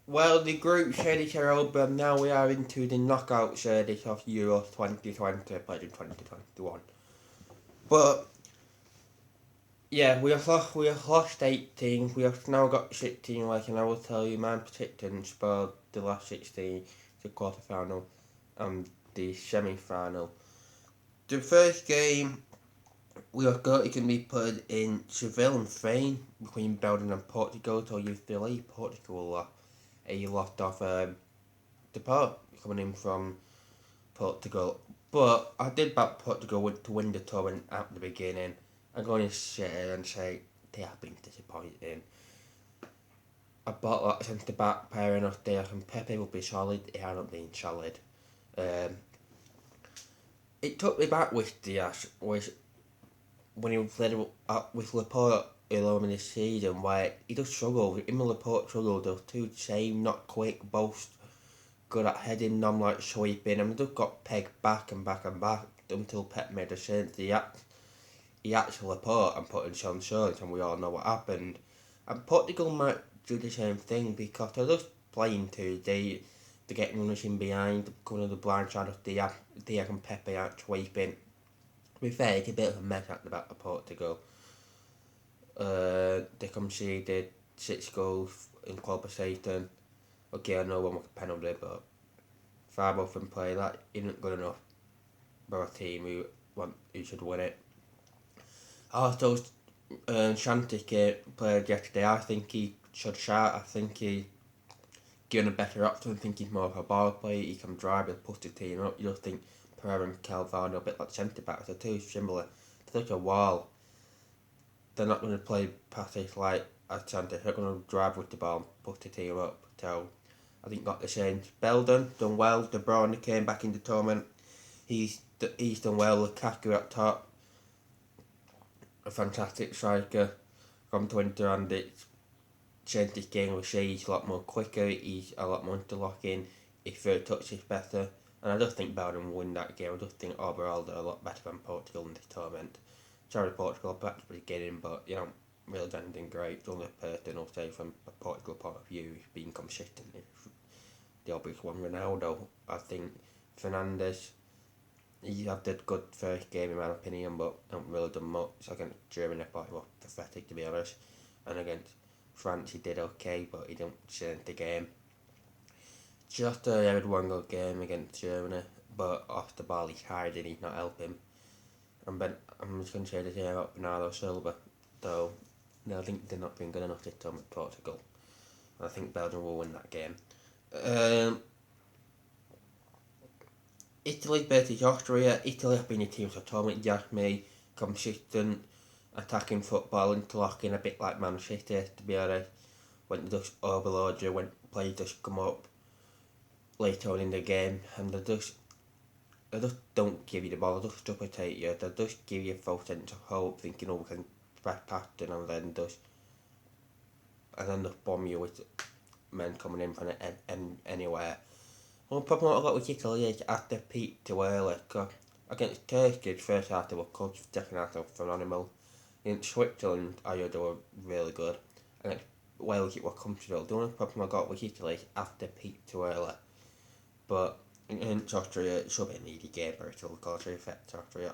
Well, the group stages are over, and now we are into the knockout stages of Euro 2020, played in 2021. But yeah, we have lost 18. We have now got 16. Like, and I will tell you, my predictions for the last 16, the quarter final, and the semi final. The first game we have got it can be played in Seville and Spain between Belgium and Portugal. So you believe Portugal a lot of support coming in from Portugal. But I did back Portugal to win the tournament at the beginning. I'm going to sit here and say they have been disappointing. I bought that centre back pairing of Diaz and Pepe will be solid. It hasn't been solid. Um, it took me back with Diaz when he played with Laporte earlier in this season, where he does struggle. Him and Laporte struggle. They're two same, not quick, both good at heading, non like sweeping, and they just got pegged back and back and back until Pep made a change. He actually Laporte and put in Sean Jones, and we all know what happened. And Portugal might do the same thing because they're just playing too. They're getting rushing behind, coming to the blind side of Diaz and Pepe out sweeping. To be fair, it's a bit of a mess at the back of Portugal. They conceded 6 goals in qualification. Okay, I know one was a penalty, but 5 off and play, that isn't good enough for a team who should win it. Also, Shanti played yesterday. I think he should shout. I think he given a better option. I think he's more of a ball player. He can drive and push the team up. You just think Pereira and Calvano a bit like centre backs. They're too similar. They're such a wall. They're not going to play passes like a Shanti. They're going to drive with the ball and push the team up. So I think got the change. Belden done well. De Bruyne came back in the tournament. He's done well. Lukaku at top. A fantastic striker. Come to Inter and it's changed his game with Shea. He's a lot more quicker. He's a lot more interlocking. His third touch is better. And I just think Belgium will win that game. I just think overall they're a lot better than Portugal in this tournament. Sorry, Portugal, perhaps beginning, but you know, really done anything great. The only person I'll say from a Portugal point of view is being consistent. The obvious one, Ronaldo. I think Fernandes, he had a good first game in my opinion, but not really done much. Against Germany, I thought he was pathetic to be honest. And against France, he did okay, but he didn't change the game. Just had one good game against Germany, but off the ball he's hiding, he's not helping. I'm just going to say the same about Bernardo Silva, though I think they're not being good enough this time with Portugal. I think Belgium will win that game. Italy versus Austria. Italy have been a team for tournament. Just me, consistent attacking football, interlocking a bit like Man City, to be honest. When they just overload you, when players just come up later on in the game, and they just don't give you the ball, they just duplicate you, they just give you a false sense of hope, thinking, we can press past it, and then just bomb you with men coming in from anywhere. One problem I've got with Italy is after peak too early. Cause against Turkey, first half they were good, second half they were phenomenal. Against Switzerland, I heard they were really good. Against Wales, it was comfortable. The only problem I got with Italy is after peak too early. But against Austria, it should be an easy game, but it'll go to affect Austria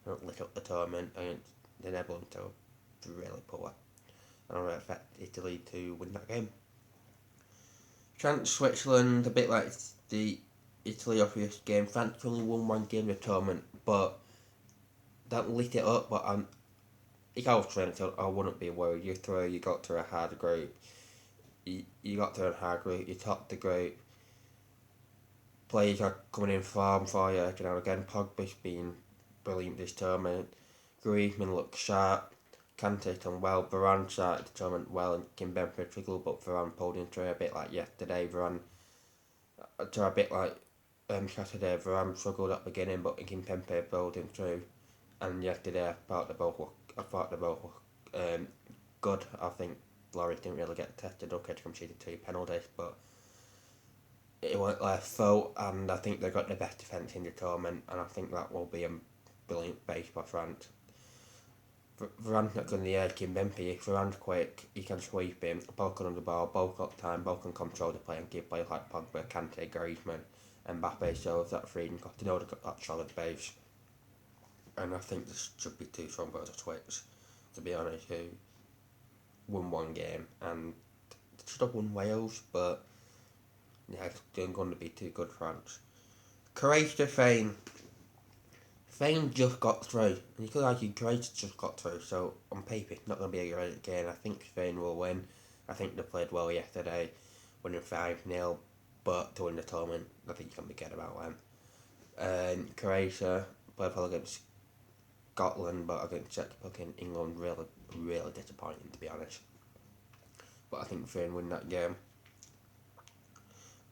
don't lit up the tournament against the Netherlands, so really poor. And I'll expect Italy to win that game. France, Switzerland, a bit like the Italy obvious game. France only won one game of the tournament, but that lit it up. But it's Australia, so I wouldn't be worried. You got through a hard group. You got through a hard group. You topped the group. Players are coming in form for you. You know, again, Pogba's been brilliant this tournament. Griezmann looks sharp. Kante done well. Varane started the tournament well and Kimpembe struggled, but Varane pulled him through a bit like yesterday. Varane a bit like Saturday. Varane struggled at the beginning, but Kimpembe pulled him through. And yesterday, I thought they both were good. I think Lloris didn't really get tested. Okay, to conceded 2 penalties, but it weren't their fault. And I think they got the best defence in the tournament, and I think that will be a brilliant base for France. Varane's not good in the air, Kimpembe. If Varane's quick, he can sweep him. Ball can on the ball, ball got time, ball can control the play and give players like Pogba, Kante, Griezmann, and Mbappe shows that freedom because they know they've got that solid base. And I think this should be two strong birds of twits, to be honest, who won one game and they should have won Wales, but yeah, they're going to be too good France. Croatia, Spain just got through, and you could argue Croatia just got through, so on paper it's not going to be a great game. I think Spain will win. I think they played well yesterday, winning 5-0, but to win the tournament, I think you can forget about them. Croatia played well against Scotland, but against Czech Republic and England, really disappointing, to be honest. But I think Spain win that game.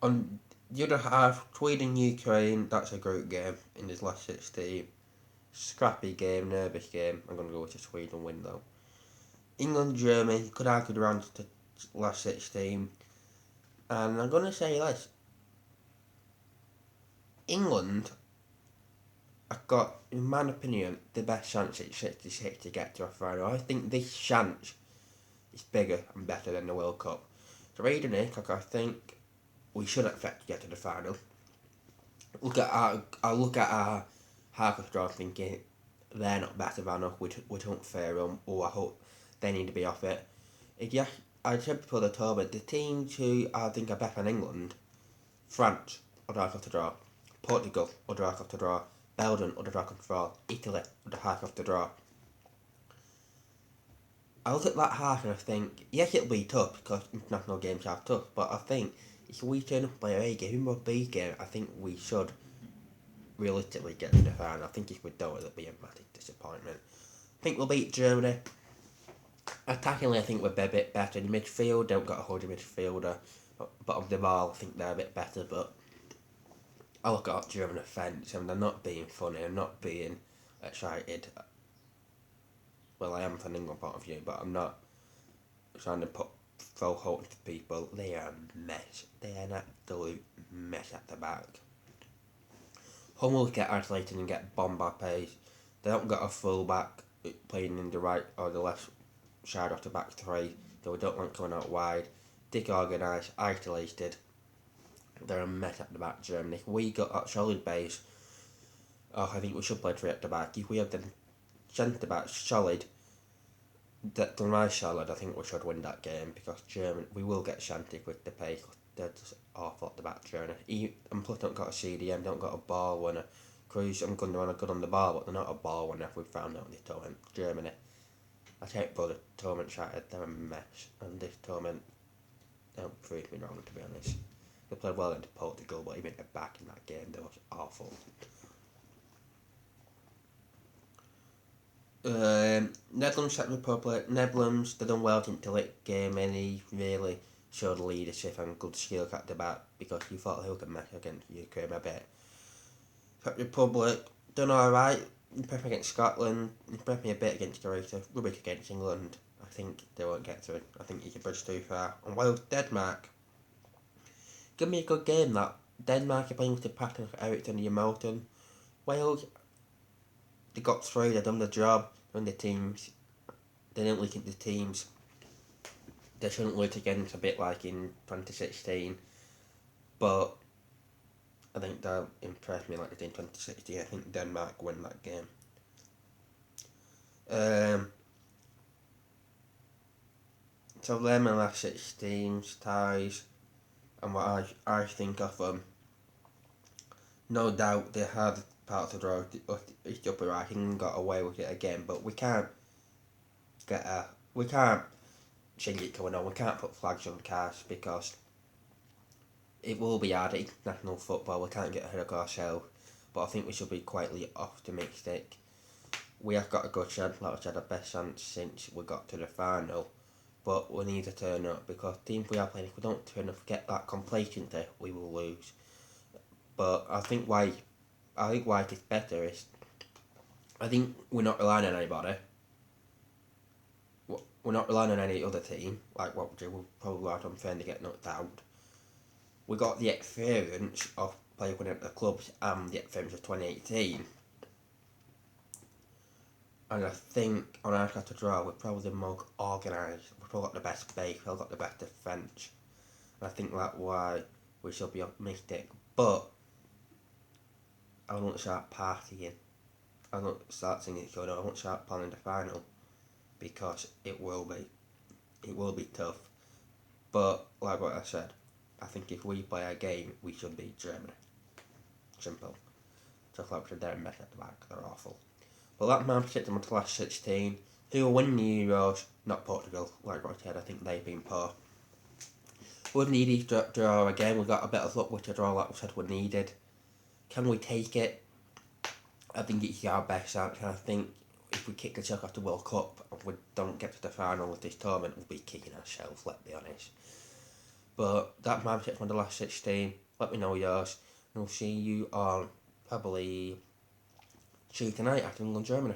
On the other half, Sweden-Ukraine, that's a group game in this last 16. Scrappy game, nervous game. I'm going to go with the Sweden win though. England-Germany, could argue the round to last 16. And I'm going to say this. England have got, in my opinion, the best chance at 66 to get to a final. I think this chance is bigger and better than the World Cup. So reading it, I think we should expect to get to the final. I look at our Harvard draw thinking they're not better than us, we don't fair them, or I hope they need to be off it. I said before the tournament, the teams who I think are better than England, France, or half to draw, Portugal, or half to draw, Belgium, or half to draw, Italy, or half to draw. I look at that half and I think, yes, it'll be tough because international games are tough, but I think if we turn up and play a game or B game, I think we should realistically get to the final. I think if we don't, it'll be a massive disappointment. I think we'll beat Germany. Attackingly, I think we're a bit better. In midfield, don't got a holding midfielder, but on the ball, I think they're a bit better. But I look at German offence and they're not being funny, they're not being excited. Well, I am from an England point of view, but I'm not trying to throw hope to people. They are a mess. They are an absolute mess at the back. Hummel get isolated and get bombed by pace. They don't got a full back playing in the right or the left side of the back three. They don't want coming out wide. Disorganised, isolated. They're a mess at the back, Germany. If we got that solid base, I think we should play three at the back. If we have the centre back solid, that the right solid, I think we should win that game because Germany, we will get shanty with the pace. They're just awful at the back, Germany. And plus, don't got a CDM, don't got a ball winner. Cruz and Gundogan are good on the ball, but they're not a ball winner. We've found out in this tournament. Germany, I take for the tournament started, they're a mess. And this tournament, don't prove me wrong, to be honest. They played well into Portugal, but even at back in that game, they was awful. Netherlands, Czech Republic. Netherlands, they done well into late game, and he really showed leadership and good skill at the back because he thought he could match against Ukraine a bit. Czech Republic, done alright. Impressed me against Scotland, impressed me a bit against Croatia, rubbish against England. I think they won't get through. I think you can bridge too far. And Wales, Denmark. Give me a good game that. Denmark are playing with the pattern of Ericsson and Yamoton. Wales, they got through, they done the job, done the teams. They didn't look at the teams. They shouldn't lose against a bit like in 2016. But I think they'll impress me like they did in 2016. I think Denmark win that game. So them and last 16 ties and what I think of them. No doubt they had part of the road it's upper right and got away with it again, but we can't change it going on. We can't put flags on cars because it will be hard at international football. We can't get ahead of ourselves, but I think we should be quietly optimistic. We have got a good chance, like I said, the best chance since we got to the final, but we need to turn up because teams we are playing, if we don't turn up, get that complacency, we will lose. But I think why it is better is, I think we're not relying on anybody. We're not relying on any other team, like what we do. We'll probably have unfair to get knocked out. We got the experience of playing at the clubs and the experience of 2018. And I think on our side to draw, we're probably the most organised. We've probably got the best base, we've probably got the best defence. And I think that's why we should be optimistic. But I won't start partying. I won't start singing it's going on. I won't start planning the final because it will be tough. But like what I said, I think if we play our game, we should beat Germany. Simple. Just like with their mess at the back, they're awful. But that Man City to the last 16. Who will win the Euros? Not Portugal. Like what I said, I think they've been poor. We needed to draw again. We got a bit of luck with the draw, like we said we needed. Can we take it? I think it's our best chance. I think if we kick the check off the World Cup and we don't get to the final of this tournament, we'll be kicking ourselves, let's be honest. But that Man City from the last 16. Let me know yours. And we'll see you on probably Tuesday night after England Germany.